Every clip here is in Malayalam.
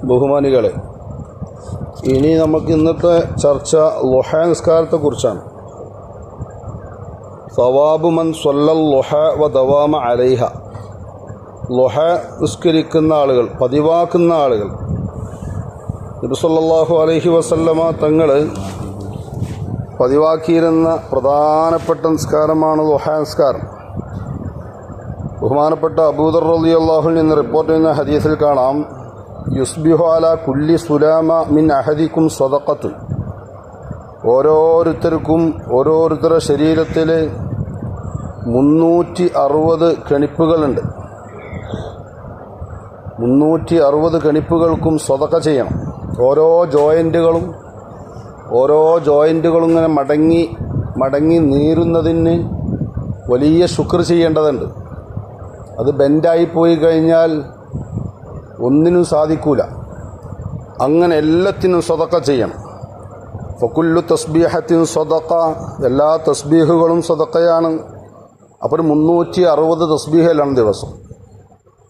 ബഹുമാനികളെ, ഇനി നമുക്ക് ഇന്നത്തെ ചർച്ച ളുഹ നിസ്കാരത്തെക്കുറിച്ചാണ്. സവാബു മൻ സ്വല്ലൽ ളുഹ വ ദവാമ അലൈഹ. ളുഹ നിസ്കരിക്കുന്ന ആളുകൾ, പതിവാക്കുന്ന ആളുകൾ. നബി സല്ലല്ലാഹു അലൈഹി വസല്ലമ തങ്ങൾ പതിവാക്കിയിരുന്ന പ്രധാനപ്പെട്ട നിസ്കാരമാണ് ളുഹ നിസ്കാരം. ബഹുമാനപ്പെട്ട അബൂദർ റളിയല്ലാഹു നിന്ന് റിപ്പോർട്ട് ചെയ്യുന്ന ഹദീസിൽ കാണാം, യുസ്ബിഹു അലാ കുല്ലി സുലാമ മിൻ അഹദിക്കും സദഖത്ത്. ഓരോരുത്തർക്കും ഓരോരുത്തരുടെ ശരീരത്തിൽ 360 കണിപ്പുകളുണ്ട്. 360 കണിപ്പുകൾക്കും സദഖ ചെയ്യണം. ഓരോ ജോയിൻറ്റുകളും ഇങ്ങനെ മടങ്ങി നീറുന്നതിന് വലിയ ശുക്ർ ചെയ്യേണ്ടതുണ്ട്. അത് ബെൻഡായിപ്പോയി കഴിഞ്ഞാൽ ഒന്നിനും സാധിക്കൂല. അങ്ങനെ എല്ലാത്തിനും സദഖ ചെയ്യണം. ഫകുല്ലു തസ്ബീഹത്തിൻ സദഖ. എല്ലാ തസ്ബീഹുകളും സദഖയാണ്. അപ്പോൾ 360 തസ്ബീഹലാണ് ദിവസം.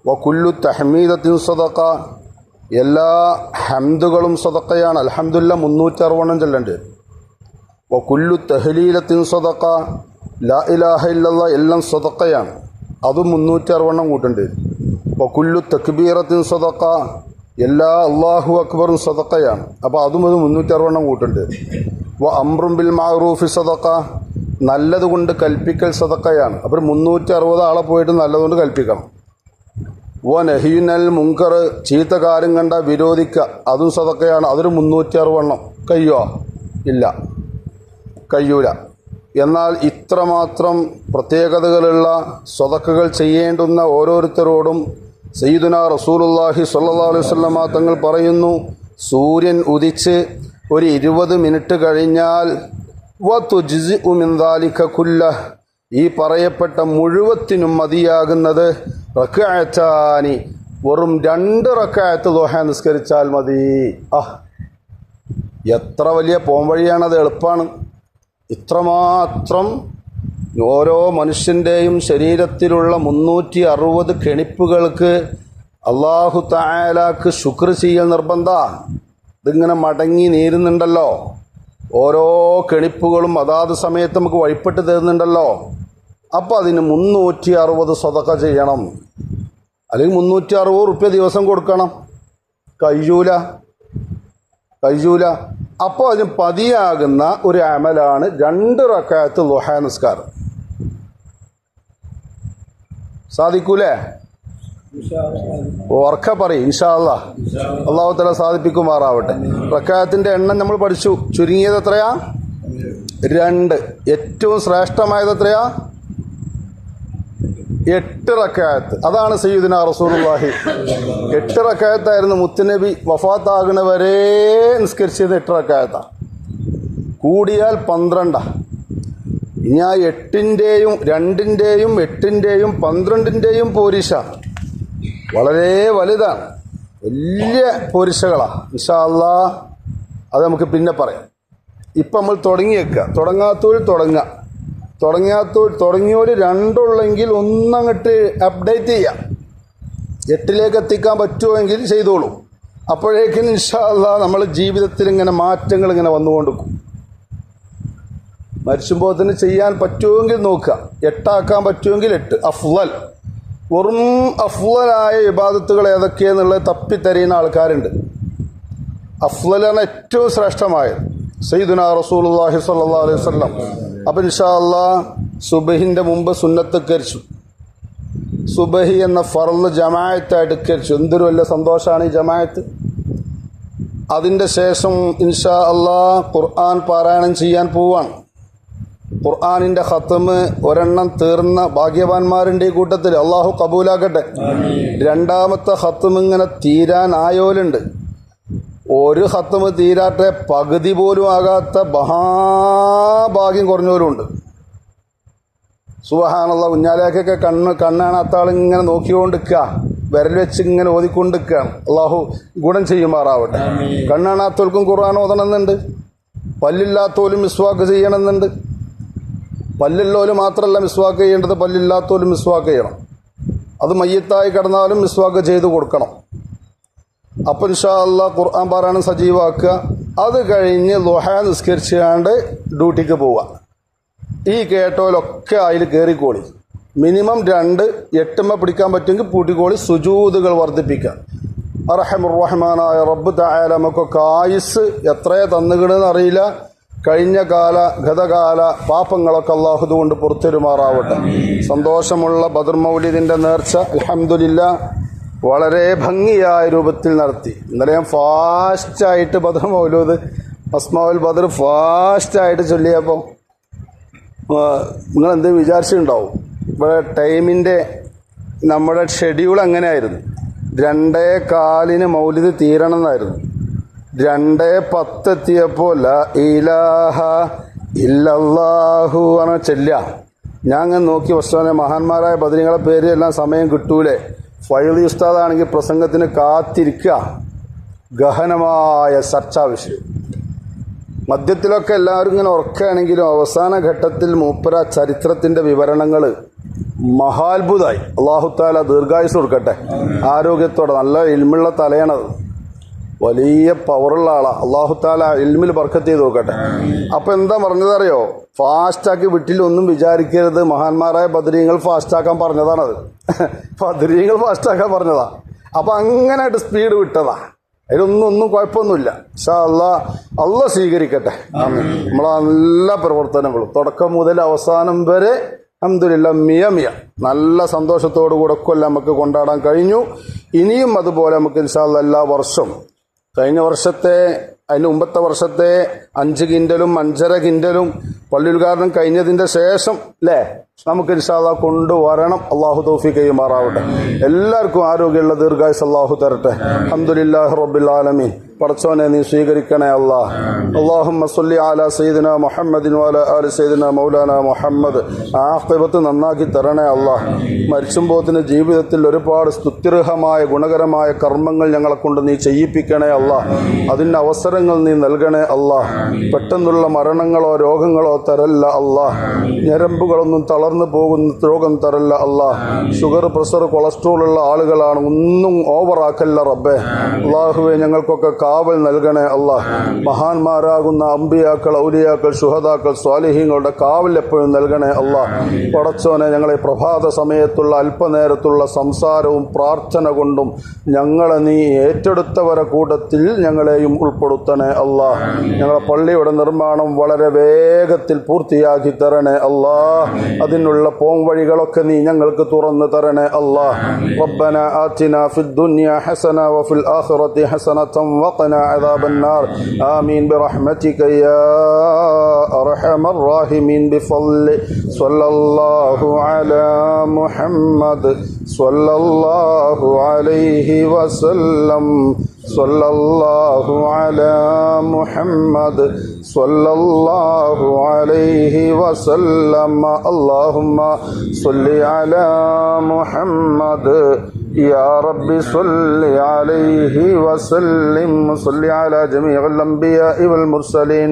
വകുല്ലു തഹ്മീദത്തിൻ സദഖ. എല്ലാ ഹംദുകളും സദഖയാണ്. അൽഹംദുലില്ലാ 360 ചൊല്ലേണ്ടി വരും. വകുല്ലു തഹ്ലീലത്തിൻ സദഖ. ലാ ഇലാഹ ഇല്ലല്ലാഹ് എല്ലാം സദഖയാണ്. അതും 360 കൂട്ടേണ്ടി വരും. വകുല്ലു തക്ബീറത്തിൻ സദഖ. എല്ലാ അല്ലാഹു അക്ബറും സദഖയാണ്. അപ്പോൾ അതും 360 കൂട്ടേണ്ടി വരും. വ അംറും ബിൽ മഅറൂഫി സദഖ. നല്ലതുകൊണ്ട് കൽപ്പിക്കൽ സദഖയാണ്. അപ്പോൾ 360 ആളെ പോയിട്ട് നല്ലതുകൊണ്ട് കൽപ്പിക്കണം. വ നഹിയുനൽ മുങ്കർ. ചീത്ത കാര്യം കണ്ട വിരോധിക്കുക, അതും സദഖയാണ്. അതൊരു 360. കഴിയുമോ? ഇല്ല, കഴിയൂല. എന്നാൽ ഇത്രമാത്രം പ്രത്യേകതകളുള്ള സദഖകൾ ചെയ്യേണ്ടുന്ന ഓരോരുത്തരോടും സയ്യിദുനാ റസൂലുള്ളാഹി സ്വല്ലല്ലാഹു അലൈഹി വസല്ലമ തങ്ങൾ പറയുന്നു, സൂര്യൻ ഉദിച്ച് ഒരു 20 മിനിറ്റ് കഴിഞ്ഞാൽ വതുജ്സിഉ മിൻ ദാലിക കുല്ലഹ്. ഈ പറയപ്പെട്ട മുഴുവത്തിനും മതിയാകുന്നത് റക്അത്താനി, വെറും 2 റക്അത്ത് ദുഹ നിസ്കരിച്ചാൽ മതി. എത്ര വലിയ പോംവഴിയാണത്! എളുപ്പമാണ്. ഇത്രമാത്രം ഓരോ മനുഷ്യൻ്റെയും ശരീരത്തിലുള്ള 360 കെണിപ്പുകൾക്ക് അല്ലാഹു തആലാക്ക് ശുക്ർ ചെയ്യൽ നിർബന്ധമാണ്. ഇതിങ്ങനെ മടങ്ങി നീരുന്നുണ്ടല്ലോ, ഓരോ കെണിപ്പുകളും അതാത് സമയത്ത് നമുക്ക് വഴിപ്പെട്ട് തരുന്നുണ്ടല്ലോ. അപ്പോൾ അതിന് 360 സദഖ ചെയ്യണം. അല്ലെങ്കിൽ 360 റുപ്യ ദിവസം കൊടുക്കണം. കഴിയൂല. അപ്പോൾ അതിന് പതിയാകുന്ന ഒരു അമലാണ് 2 റക്അത്ത് ളുഹ നിസ്കാരം. സാധിക്കൂലേ? ഉറക്ക പറയും. ഇൻഷാ അല്ലാഹ് അല്ലാഹു തആല സാധിപ്പിക്കുമാറാവട്ടെ. റക്അത്തിന്റെ എണ്ണം നമ്മൾ പഠിച്ചു. ചുരുങ്ങിയത് എത്രയാ? 2. ഏറ്റവും ശ്രേഷ്ഠമായത് എത്രയാ? 8 റക്അത്ത്. അതാണ് സയ്യിദുനാ റസൂലുള്ളാഹി. 8 റക്അത്തായിരുന്നു മുത്തുനബി വഫാത്താകുന്നവരെ നിസ്കരിച്ചത്. 8 റക്അത്താണ്. കൂടിയാൽ 12. ഇനി ആ 8-ൻ്റെയും 2-ൻ്റെയും 8-ൻ്റെയും 12-ൻ്റെയും പോരിശ വളരെ വലുതാണ്. വലിയ പോരിശകളാണ്. ഇൻഷാ അല്ലാഹ് അത് നമുക്ക് പിന്നെ പറയാം. ഇപ്പം നമ്മൾ തുടങ്ങിയേക്കുക. തുടങ്ങിയോര് 2 ഉള്ളെങ്കിൽ ഒന്നങ്ങോട്ട് അപ്ഡേറ്റ് ചെയ്യാം. 8ലേക്ക് എത്തിക്കാൻ പറ്റുമെങ്കിൽ ചെയ്തോളൂ. അപ്പോഴേക്കും ഇൻഷാ അല്ലാഹ് നമ്മൾ ജീവിതത്തിൽ ഇങ്ങനെ മാറ്റങ്ങൾ ഇങ്ങനെ വന്നുകൊണ്ടിരിക്കും. മരിച്ചുമ്പോൾ തന്നെ ചെയ്യാൻ പറ്റുമെങ്കിൽ നോക്കുക. 8 ആക്കാൻ പറ്റുമെങ്കിൽ 8. അഫ്ളൽ, വെറും അഫ്ളലായ ഇബാദത്തുകൾ ഏതൊക്കെയാണെന്നുള്ളത് തപ്പിത്തരിയുന്ന ആൾക്കാരുണ്ട്. അഫ്ളലാണ് ഏറ്റവും ശ്രേഷ്ഠമായത് സയ്യിദുനാ റസൂലുള്ളാഹി സ്വല്ലല്ലാഹു അലൈഹി വസല്ലം. അപ്പം ഇൻഷാ അല്ലാഹ് സുബഹിൻ്റെ മുമ്പ് സുന്നത്ത് കരിച്ചു. സുബഹി എന്ന ഫർള് ജമാഅത്തായിട്ട് കരിച്ചു. എന്തൊരു വലിയ സന്തോഷമാണ് ഈ ജമാഅത്ത്. അതിൻ്റെ ശേഷം ഇൻഷാ അല്ലാഹ് ഖുർആൻ പാരായണം ചെയ്യാൻ പോവാണ്. ഖുർആനിൻ്റെ ഖത്മ് ഒരെണ്ണം തീർന്ന ഭാഗ്യവാന്മാരുടെ ഈ കൂട്ടത്തിൽ അള്ളാഹു കബൂലാക്കട്ടെ. 2ാമത്തെ ഖത്മ് ഇങ്ങനെ തീരാനായോലുണ്ട്. ഒരു ഖത്മ് തീരാട്ടെ പകുതി പോലും ആകാത്ത മഹാഭാഗ്യം കുറഞ്ഞവരുമുണ്ട്. സുബ്ഹാനല്ലാഹ്. കുഞ്ഞാലേക്കൊക്കെ കണ്ണാണാത്ത ആളിങ്ങനെ നോക്കിക്കൊണ്ടിരിക്കുക, വിരൽ വെച്ച് ഇങ്ങനെ ഓതിക്കൊണ്ടിരിക്കുകയാണ്. അള്ളാഹു ഗുണം ചെയ്യുമാറാവട്ടെ. കണ്ണാണാത്തവർക്കും ഖുർആൻ ഓതണമെന്നുണ്ട്. പല്ലില്ലാത്തോലും മിസ്വാക്ക് ചെയ്യണമെന്നുണ്ട്. പല്ലുള്ളവർ മാത്രമല്ല മിസ്വാക്ക് ചെയ്യേണ്ടത്, പല്ലില്ലാത്തവരും മിസ്വാക്ക് ചെയ്യണം. അത് മയ്യത്തായി കിടന്നാലും മിസ്വാക്ക് ചെയ്ത് കൊടുക്കണം. അപ്പം ഇൻഷാ അല്ലാഹ് ഖുർആൻ പാരായണം സജീവാക്കുക. അത് കഴിഞ്ഞ് ളുഹ നിസ്കരിച്ചുകൊണ്ട് ഡ്യൂട്ടിക്ക് പോവുക. ഈ കേട്ടോലൊക്കെ അതിൽ കയറിക്കോളി. മിനിമം 2 8 പിടിക്കാൻ പറ്റുമെങ്കിൽ പൂട്ടിക്കോളി. സുജൂദുകൾ വർദ്ധിപ്പിക്കുക. അർഹമുർ-റഹ്മാനായ റബ്ബ് തആല നമുക്കൊക്കെ ആയുസ് എത്രയെ തന്നുകിണെന്ന് അറിയില്ല. കഴിഞ്ഞ കാല ഗതകാല പാപങ്ങളൊക്കെ അല്ലാഹു കൊണ്ട് പുറത്തെരുമാറാവട്ടെ. സന്തോഷമുള്ള ബദർ മൗലിദിൻ്റെ നേർച്ച അൽഹംദുലില്ലാഹ് വളരെ ഭംഗിയായ രൂപത്തിൽ നടത്തി. ഇന്നലെ ഞാൻ ഫാസ്റ്റായിട്ട് ബദർ മൗലൂദ് അസ്മാഉൽ ബദർ ഫാസ്റ്റായിട്ട് ചൊല്ലിയപ്പോൾ നിങ്ങളെന്ത് വിചാരിച്ചിട്ടുണ്ടാവും. ഇവിടെ ടൈമിൻ്റെ നമ്മുടെ ഷെഡ്യൂൾ അങ്ങനെയായിരുന്നു. 2:15 മൗലിദ് തീരണം എന്നായിരുന്നു. 2:10 എത്തിയപ്പോൾ ലാ ഇലാഹ ഇല്ലല്ലാഹു ആണ് ചെല്ലുക. ഞാൻ അങ്ങനെ നോക്കി വസ്തുവിനെ മഹാന്മാരായ ബദരീങ്ങളെ പേര് എല്ലാം സമയം കിട്ടൂലേ. ഫൈളി ഉസ്താദാണെങ്കിൽ പ്രസംഗത്തിന് കാത്തിരിക്കുക. ഗഹനമായ ചർച്ചാ വിഷയം. മധ്യത്തിലൊക്കെ എല്ലാവരും ഇങ്ങനെ ഉറക്കുകയാണെങ്കിലും അവസാന ഘട്ടത്തിൽ മൂപ്പര ചരിത്രത്തിൻ്റെ വിവരണങ്ങൾ മഹാത്ഭുതമായി. അല്ലാഹു തആല ദീർഘായുസ് കൊടുക്കട്ടെ, ആരോഗ്യത്തോടെ. നല്ല ഇൽമുള്ള തലയാണത്, വലിയ പവറുള്ള ആളാണ്. അല്ലാഹു തആല ഇൽമിൽ ബർക്കത്ത് ചെയ്ത് നോക്കട്ടെ. അപ്പം എന്താ പറഞ്ഞതറിയോ, ഫാസ്റ്റാക്കി വീട്ടിലൊന്നും വിചാരിക്കരുത്. മഹാന്മാരായ ബദരീങ്ങൾ ഫാസ്റ്റാക്കാൻ പറഞ്ഞതാണത്. ബദരീങ്ങൾ ഫാസ്റ്റാക്കാൻ പറഞ്ഞതാ. അപ്പം അങ്ങനെയായിട്ട് സ്പീഡ് വിട്ടതാ. അതിലൊന്നും കുഴപ്പമൊന്നുമില്ല. ഇൻഷാ അല്ലാഹ് സ്വീകരിക്കട്ടെ. നമ്മളെ എല്ലാ പ്രവർത്തനങ്ങളും തുടക്കം മുതൽ അവസാനം വരെ അൽഹംദുലില്ലാഹ് മിയ നല്ല സന്തോഷത്തോടു കൂടെ കൊല്ലം നമുക്ക് കൊണ്ടാടാൻ കഴിഞ്ഞു. ഇനിയും അതുപോലെ നമുക്ക് ഇൻഷാ അല്ലാഹ് എല്ലാ വർഷവും, കഴിഞ്ഞ വർഷത്തെ അതിന് മുമ്പത്തെ വർഷത്തെ 5 കിൻഡലും 5.5 കിൻഡലും പള്ളി ഉദ്ഘാടനം കഴിഞ്ഞതിൻ്റെ ശേഷം അല്ലേ നമുക്ക് ഇൻഷാ അല്ലാഹ് കൊണ്ടുവരണം. അള്ളാഹു തൗഫീഖ് ചെയ്യുമാറാവട്ടെ. എല്ലാവർക്കും ആരോഗ്യമുള്ള ദീർഘായുസ് അള്ളാഹു തരട്ടെ. അൽഹംദുലില്ലാഹി റബ്ബിൽ ആലമീൻ. പടച്ചോനെ നീ സ്വീകരിക്കണേ അല്ലാഹ്. അല്ലാഹുമ്മ സ്വല്ലി അലാ സയ്യിദിനാ മുഹമ്മദിൻ വഅലാ ആലി സയ്യിദിനാ മൗലാനാ മുഹമ്മദ്. ആഖിബത്ത് നന്നാക്കി തരണേ അല്ലാഹ്. മരിച്ചുമ്പോത്തിന് ജീവിതത്തിൽ ഒരുപാട് സ്തുത്യർഹമായ ഗുണകരമായ കർമ്മങ്ങൾ ഞങ്ങളെ കൊണ്ട് നീ ചെയ്യിപ്പിക്കണേ അല്ലാഹ്. അതിൻ്റെ അവസരങ്ങൾ നീ നൽകണേ അല്ലാഹ്. പെട്ടെന്നുള്ള മരണങ്ങളോ രോഗങ്ങളോ തരല്ല അല്ലാഹ്. ഞരമ്പുകളൊന്നും തളർന്നു പോകുന്ന രോഗം തരല്ല അല്ലാഹ്. ഷുഗർ, പ്രഷർ, കൊളസ്ട്രോൾ ഉള്ള ആളുകളാണ്, ഒന്നും ഓവറാക്കല്ല റബ്ബേ. അല്ലാഹുവേ ഞങ്ങൾക്കൊക്കെ കാവൽ നൽകണേ അല്ലാഹ്. മഹാന്മാരാകുന്ന അമ്പിയാക്കൾ, ഔലിയാക്കൾ, ശുഹദാക്കൾ, സ്വാലിഹീങ്ങളുടെ കാവൽ എപ്പോഴും നൽകണേ അല്ലാഹ്. പടച്ചോനെ ഞങ്ങളെ പ്രഭാത സമയത്തുള്ള അല്പനേരത്തുള്ള സംസാരവും പ്രാർത്ഥന കൊണ്ടും ഞങ്ങളെ നീ ഏറ്റെടുത്തവരെ കൂട്ടത്തിൽ ഞങ്ങളെയും ഉൾപ്പെടുത്തണേ അല്ലാഹ്. ഞങ്ങളെ പള്ളിയുടെ നിർമ്മാണം വളരെ വേഗത്തിൽ പൂർത്തിയാക്കി തരണേ അല്ലാഹ്. അതിനുള്ള പോംവഴികളൊക്കെ നീ ഞങ്ങൾക്ക് തുറന്നു തരണേ അല്ലാഹ്. റബ്ബന ആതിനാ ഫിദ് ദുനിയ ഹസന വഫിൽ ആഖിറതി ഹസനതൻ വഖിനാ അദാബന്നാർ. ആമീൻ ബിറഹ്മതിക യാ അർഹമർ റഹീമീൻ ബിഫളി സ്വല്ലല്ലാഹു അലാ മുഹമ്മദ് സ്വല്ലല്ലാഹു അലൈഹി വസല്ലം. സ്വല്ലല്ലാഹു അലാ മുഹമ്മദ് സ്വല്ലല്ലാഹു അലൈഹി വസല്ലം. അല്ലാഹുമ്മ സ്വല്ലി അലാ മുഹമ്മദ് യാ റബ്ബി സ്വല്ലി അലൈഹി വസല്ലിം. സ്വല്ലി അലാ ജമീഇൽ അംബിയാഇ വൽ മുർസലീൻ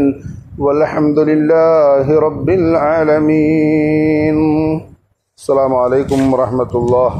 വൽഹംദുലില്ലാഹി റബ്ബിൽ ആലമീൻ. അസ്സലാമു അലൈക്കും വറഹ്മത്തുള്ളാഹി.